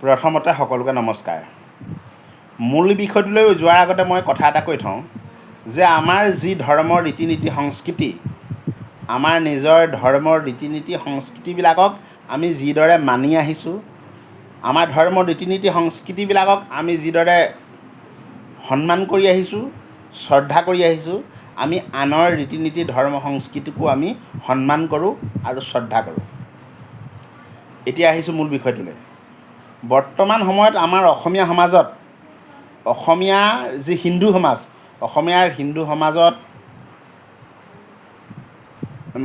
প্ৰথমতে সকলোকে নমস্কাৰ। মূল বিষয়টোলৈ যোৱাৰ আগতে মই কথা এটা কৈ থওঁ যে আমাৰ যি ধৰ্মৰ ৰীতি নীতি সংস্কৃতি, আমাৰ নিজৰ ধৰ্মৰ ৰীতি নীতি সংস্কৃতিবিলাকক আমি যিদৰে মানি আহিছোঁ, আমাৰ ধৰ্মৰ ৰীতি নীতি সংস্কৃতিবিলাকক আমি যিদৰে সন্মান কৰি আহিছোঁ, শ্ৰদ্ধা কৰি আহিছোঁ, আমি আনৰ ৰীতি নীতি ধৰ্ম সংস্কৃতিকো আমি সন্মান কৰোঁ আৰু শ্ৰদ্ধা কৰোঁ। এতিয়া আহিছোঁ মূল বিষয়টোলৈ। বৰ্তমান সময়ত আমাৰ অসমীয়া সমাজত, অসমীয়া যি হিন্দু সমাজ, অসমীয়াৰ হিন্দু সমাজত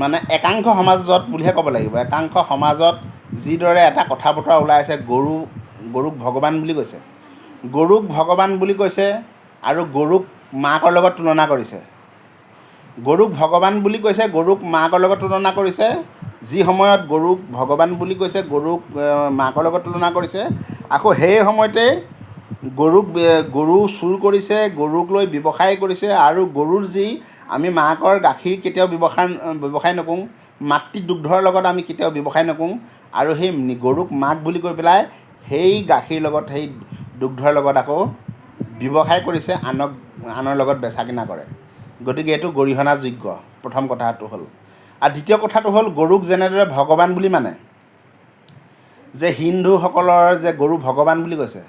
মানে একাংশ সমাজত বুলিহে ক'ব লাগিব, একাংশ সমাজত যিদৰে এটা কথা বতৰা ওলাই আছে, গৰুক ভগৱান বুলি কৈছে, গৰুক ভগৱান বুলি কৈছে আৰু গৰুক মাকৰ লগত তুলনা কৰিছে। গৰুক ভগৱান বুলি কৈছে, গৰুক মাকৰ লগত তুলনা কৰিছে। যি সময়ত গৰুক ভগৱান বুলি কৈছে, গৰুক মাকৰ লগত তুলনা কৰিছে, আকৌ সেই সময়তে গৰু চুৰ কৰিছে, গৰুক লৈ ব্যৱসায় কৰিছে আৰু গৰুৰ যি আমি মাকৰ গাখীৰ কেতিয়াও ব্যৱসায় নকৰোঁ, মাতৃ দুগ্ধৰ লগত আমি কেতিয়াও ব্যৱসায় নকৰোঁ আৰু সেই গৰুক মাক বুলি কৈ পেলাই সেই গাখীৰ লগত, সেই দুগ্ধৰ লগত আকৌ ব্যৱসায় কৰিছে, আনৰ লগত বেচা কিনা কৰে। গতিকে এইটো গৰিহণাযোগ্য, প্ৰথম কথাটো হ'ল। আৰু দ্বিতীয় কথাটো হ'ল, গৰুক যেনেদৰে ভগৱান বুলি মানে, যে হিন্দুসকলৰ যে গৰু ভগৱান বুলি কৈছে,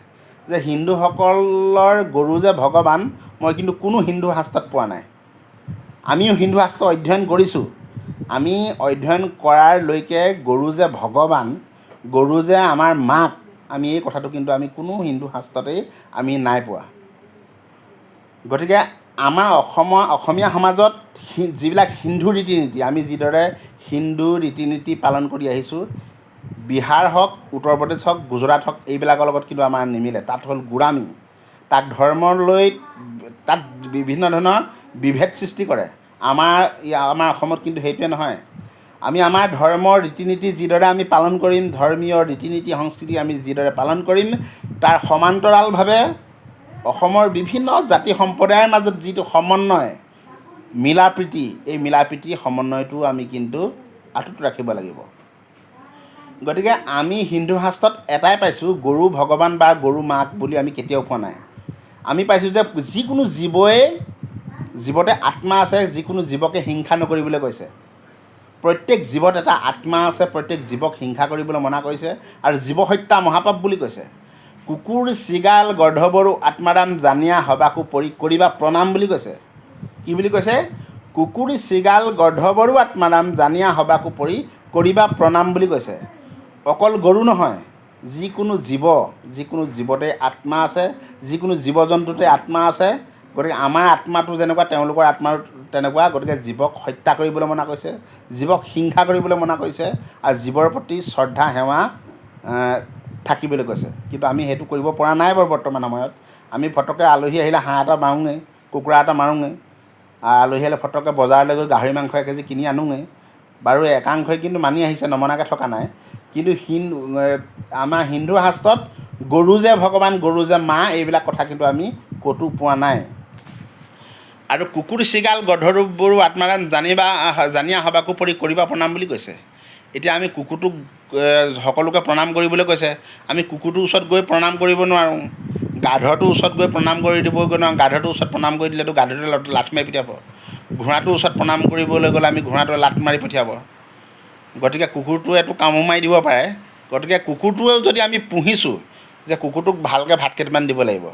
যে হিন্দুসকলৰ গৰু যে ভগৱান, মই কিন্তু কোনো হিন্দু শাস্ত্ৰত পোৱা নাই। আমিও হিন্দু শাস্ত্ৰ অধ্যয়ন কৰিছোঁ। আমি অধ্যয়ন কৰাৰলৈকে গৰু যে ভগৱান, গৰু যে আমাৰ মাক, আমি এই কথাটো কিন্তু আমি কোনো হিন্দু শাস্ত্ৰতেই আমি নাই পোৱা। গতিকে আমাৰ অসমীয়া সমাজত যিবিলাক হিন্দু ৰীতি নীতি, আমি যিদৰে হিন্দু ৰীতি নীতি পালন কৰি আহিছোঁ, বিহাৰ হওক, উত্তৰ প্ৰদেশ হওক, গুজৰাট হওক, এইবিলাকৰ লগত কিন্তু আমাৰ নিমিলে। তাত হ'ল গোড়ামী, তাক ধৰ্মৰ লৈ তাত বিভিন্ন ধৰণৰ বিভেদ সৃষ্টি কৰে। আমাৰ অসমত কিন্তু সেইটোৱে নহয়। আমি আমাৰ ধৰ্মৰ ৰীতি নীতি যিদৰে আমি পালন কৰিম, ধৰ্মীয় ৰীতি নীতি সংস্কৃতি আমি যিদৰে পালন কৰিম, তাৰ সমান্তৰালভাৱে অসমৰ বিভিন্ন জাতি সম্প্ৰদায়ৰ মাজত যিটো সমন্বয়, মিলা প্ৰীতি, এই মিলা প্ৰীতিৰ সমন্বয়টো আমি কিন্তু অটুট ৰাখিব লাগিব। গতিকে আমি হিন্দু শাস্ত্ৰত এটাই পাইছোঁ, গৰু ভগৱান বা গৰু মাক বুলি আমি কেতিয়াও পোৱা নাই। আমি পাইছোঁ যে যিকোনো জীৱতে আত্মা আছে, যিকোনো জীৱকে হিংসা নকৰিবলৈ কৈছে। প্ৰত্যেক জীৱত এটা আত্মা আছে, প্ৰত্যেক জীৱক হিংসা কৰিবলৈ মনা কৰিছে আৰু জীৱ হত্যা মহাপাপ বুলি কৈছে। কুকুৰ চিগাল গৰ্ধবৰো আত্মাৰাম জানিয়া হবাকো পৰি কৰিবা প্ৰণাম বুলি কৈছে। কি বুলি কৈছে? কুকুৰ চিগাল গৰ্ধবৰো আত্মাৰাম জানিয়া হবাকো পৰি কৰিবা প্ৰণাম বুলি কৈছে। অকল গৰু নহয়, যিকোনো জীৱতে আত্মা আছে, যিকোনো জীৱ জন্তুতে আত্মা আছে। গতিকে আমাৰ আত্মাটো যেনেকুৱা, তেওঁলোকৰ আত্মাটো তেনেকুৱা। গতিকে জীৱক হত্যা কৰিবলৈ মনা কৰিছে, জীৱক হিংসা কৰিবলৈ মনা কৰিছে আৰু জীৱৰ প্ৰতি শ্ৰদ্ধা সেৱা থাকিবলৈ কৈছে। কিন্তু আমি সেইটো কৰিব পৰা নাই বাৰু বৰ্তমান সময়ত। আমি ফটককৈ আলহী আহিলে হাঁহ এটা মাৰোঁগৈ, কুকুৰা এটা মাৰোঁগৈ, আলহী আহিলে ফটককৈ বজাৰলৈ গৈ গাহৰি মাংস 1 কেজি কিনি আনোগৈ। বাৰু একাংশই কিন্তু মানি আহিছে, নমনাকৈ থকা নাই। কিন্তু আমাৰ হিন্দু শাস্ত্ৰত গৰু যে ভগৱান, গৰু যে মা, এইবিলাক কথা কিন্তু আমি ক'তো পোৱা নাই। আৰু কুকুৰ চিগাল গৰ্ধবৰো আত্মাৰাম জানিয়া হবাকো পৰি কৰিবা প্ৰণাম বুলি কৈছে। এতিয়া আমি কুকুৰটোক সকলোকে প্ৰণাম কৰিবলৈ কৈছে। আমি কুকুৰটোৰ ওচৰত গৈ প্ৰণাম কৰিব নোৱাৰোঁ, গাধটোৰ ওচৰত গৈ প্ৰণাম কৰি দিবগৈ নোৱাৰোঁ। গাধটোৰ ওচৰত প্ৰণাম কৰি দিলেতো গাধটোৱে লাথ মাৰি পঠিয়াব। ঘোঁৰাটোৰ ওচৰত প্ৰণাম কৰিবলৈ গ'লে আমি ঘোঁৰাটোৱে লাথ মাৰি পঠিয়াব। গতিকে কুকুৰটোৱেতো কামো মাৰি দিব পাৰে। গতিকে কুকুৰটোৱেও যদি আমি পুহিছোঁ, যে কুকুৰটোক ভালকৈ ভাত কেইটামান দিব লাগিব।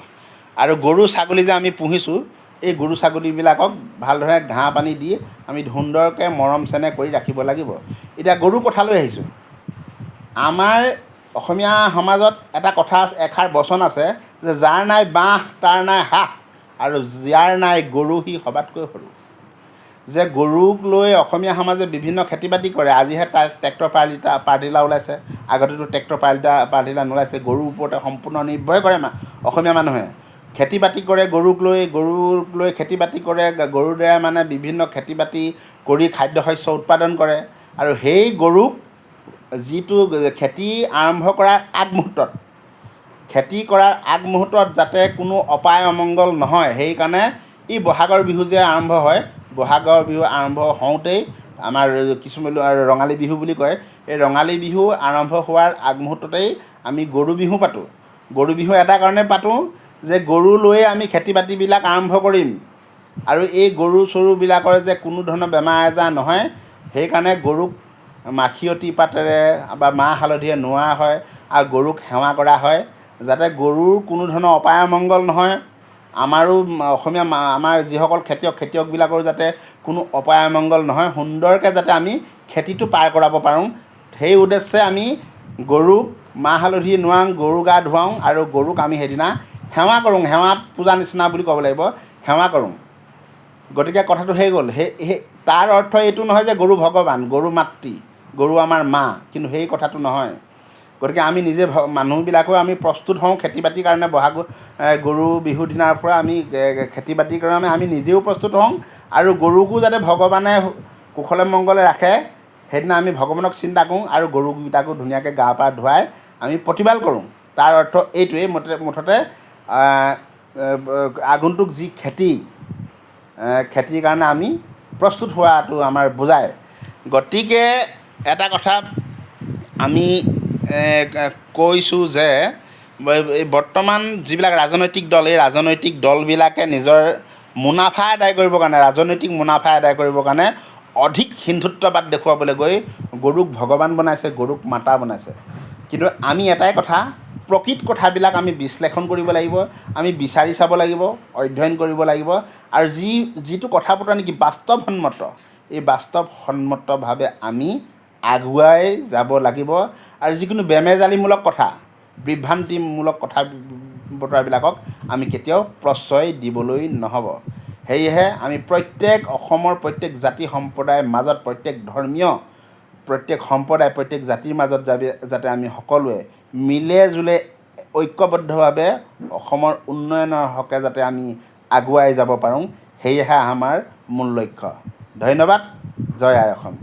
আৰু গৰু ছাগলী যে আমি পুহিছোঁ, এই গৰু ছাগলীবিলাকক ভালদৰে ঘাঁহ পানী দি আমি সুন্দৰকৈ মৰম চেনেহ কৰি ৰাখিব লাগিব। এতিয়া গৰুৰ কথালৈ আহিছোঁ। আমাৰ অসমীয়া সমাজত এটা কথা আছে, এষাৰ বচন আছে যে যাৰ নাই বাঁহ তাৰ নাই হাঁহ আৰু যাৰ নাই গৰু সি সবাতকৈ সৰু। যে গৰুক লৈ অসমীয়া সমাজে বিভিন্ন খেতি বাতি কৰে। আজিহে তাৰ ট্ৰেক্টৰ পাৱাৰটিলাৰ ওলাইছে, আগতেতো ট্ৰেক্টৰ পাৱাৰটিলাৰ নোলাইছে। গৰুৰ ওপৰতে সম্পূৰ্ণ নিৰ্ভৰ কৰে অসমীয়া মানুহে। খেতি বাতি কৰে, গৰুক লৈ খেতি বাতি কৰে, গৰুৰ দ্বাৰা মানে বিভিন্ন খেতি বাতি কৰি খাদ্য শস্য উৎপাদন কৰে। আৰু সেই গৰুক যিটো খেতি আৰম্ভ কৰাৰ আগমুহূৰ্তত যাতে কোনো অপায় অমংগল নহয়, সেইকাৰণে এই বহাগৰ বিহু যে আৰম্ভ হয়, বহাগৰ বিহু আৰম্ভ হওঁতেই আমাৰ কিছুমান ৰঙালী বিহু বুলি কয়, এই ৰঙালী বিহু আৰম্ভ হোৱাৰ আগমুহূৰ্ততেই আমি গৰু বিহু পাতোঁ। গৰু বিহু এটা কাৰণে পাতোঁ যে গৰু লৈয়ে আমি খেতি বাতিবিলাক আৰম্ভ কৰিম আৰু এই গৰু চৰুবিলাকৰ যে কোনো ধৰণৰ বেমাৰ আজাৰ নহয় সেইকাৰণে গৰুক মাখিয়তী পাতেৰে বা মাহ হালধিৰে নোওৱা হয় আৰু গৰুক সেৱা কৰা হয় যাতে গৰুৰ কোনো ধৰণৰ অপায় অমংগল নহয়। আমাৰো অসমীয়া আমাৰ যিসকল খেতিয়কবিলাকৰো যাতে কোনো অপায় অমংগল নহয়, সুন্দৰকৈ যাতে আমি খেতিটো পাৰ কৰাব পাৰোঁ, সেই উদ্দেশ্যে আমি গৰুক মাহ হালধি নোৱাওঁ, গৰু গা ধুৱাওঁ আৰু গৰুক আমি সেইদিনা সেৱা কৰোঁ। সেৱা পূজা নিচিনা বুলি ক'ব লাগিব, সেৱা কৰোঁ। গতিকে কথাটো সেই গ'ল। সেই তাৰ অৰ্থ এইটো নহয় যে গৰু ভগৱান, গৰু মাতৃ, গৰু আমাৰ মা, কিন্তু সেই কথাটো নহয়। গতিকে আমি নিজে মানুহবিলাকেও আমি প্ৰস্তুত হওঁ খেতি বাতিৰ কাৰণে। গৰু বিহুৰ দিনাৰ পৰা আমি খেতি বাতিৰ কাৰণে আমি নিজেও প্ৰস্তুত হওঁ আৰু গৰুকো যাতে ভগৱানে কুশলে মংগলে ৰাখে সেইদিনা আমি ভগৱানক চিন্তা কৰোঁ আৰু গৰুকেইটাকো ধুনীয়াকৈ গা পা ধুৱাই আমি প্ৰতিপাল কৰোঁ। তাৰ অৰ্থ এইটোৱেই মুঠতে আগন্তুক যি খেতিৰ কাৰণে আমি প্ৰস্তুত হোৱাটো আমাৰ বুজায়। গতিকে এটা কথা আমি কৈছোঁ যে এই বৰ্তমান যিবিলাক ৰাজনৈতিক দল, এই ৰাজনৈতিক দলবিলাকে নিজৰ মুনাফা আদায় কৰিবৰ কাৰণে, ৰাজনৈতিক মুনাফা আদায় কৰিবৰ কাৰণে অধিক হিন্দুত্ববাদ দেখুৱাবলৈ গৈ গৰুক ভগৱান বনাইছে, গৰুক মাতা বনাইছে। কিন্তু আমি এটাই কথা, প্ৰকৃত কথাবিলাক আমি বিশ্লেষণ কৰিব লাগিব, আমি বিচাৰি চাব লাগিব, অধ্যয়ন কৰিব লাগিব আৰু যিটো কথা বতৰা নেকি বাস্তৱসন্মত, এই বাস্তৱসন্মতভাৱে আমি আগুৱাই যাব লাগিব আৰু যিকোনো বেমেজালিমূলক কথা, বিভ্ৰান্তিমূলক কথা বতৰাবিলাকক আমি কেতিয়াও প্ৰশ্ৰয় দিবলৈ নহ'ব। সেয়েহে আমি অসমৰ প্ৰত্যেক জাতি সম্প্ৰদায়ৰ মাজত, প্ৰত্যেক সম্প্ৰদায়, প্ৰত্যেক জাতিৰ মাজত যাতে আমি সকলোৱে মিলে জুলে ঐক্যবদ্ধভাৱে অসমৰ উন্নয়নৰ হকে যাতে আমি আগুৱাই যাব পাৰোঁ, সেয়েহে আমাৰ মূল লক্ষ্য। ধন্যবাদ। জয় আই অসম।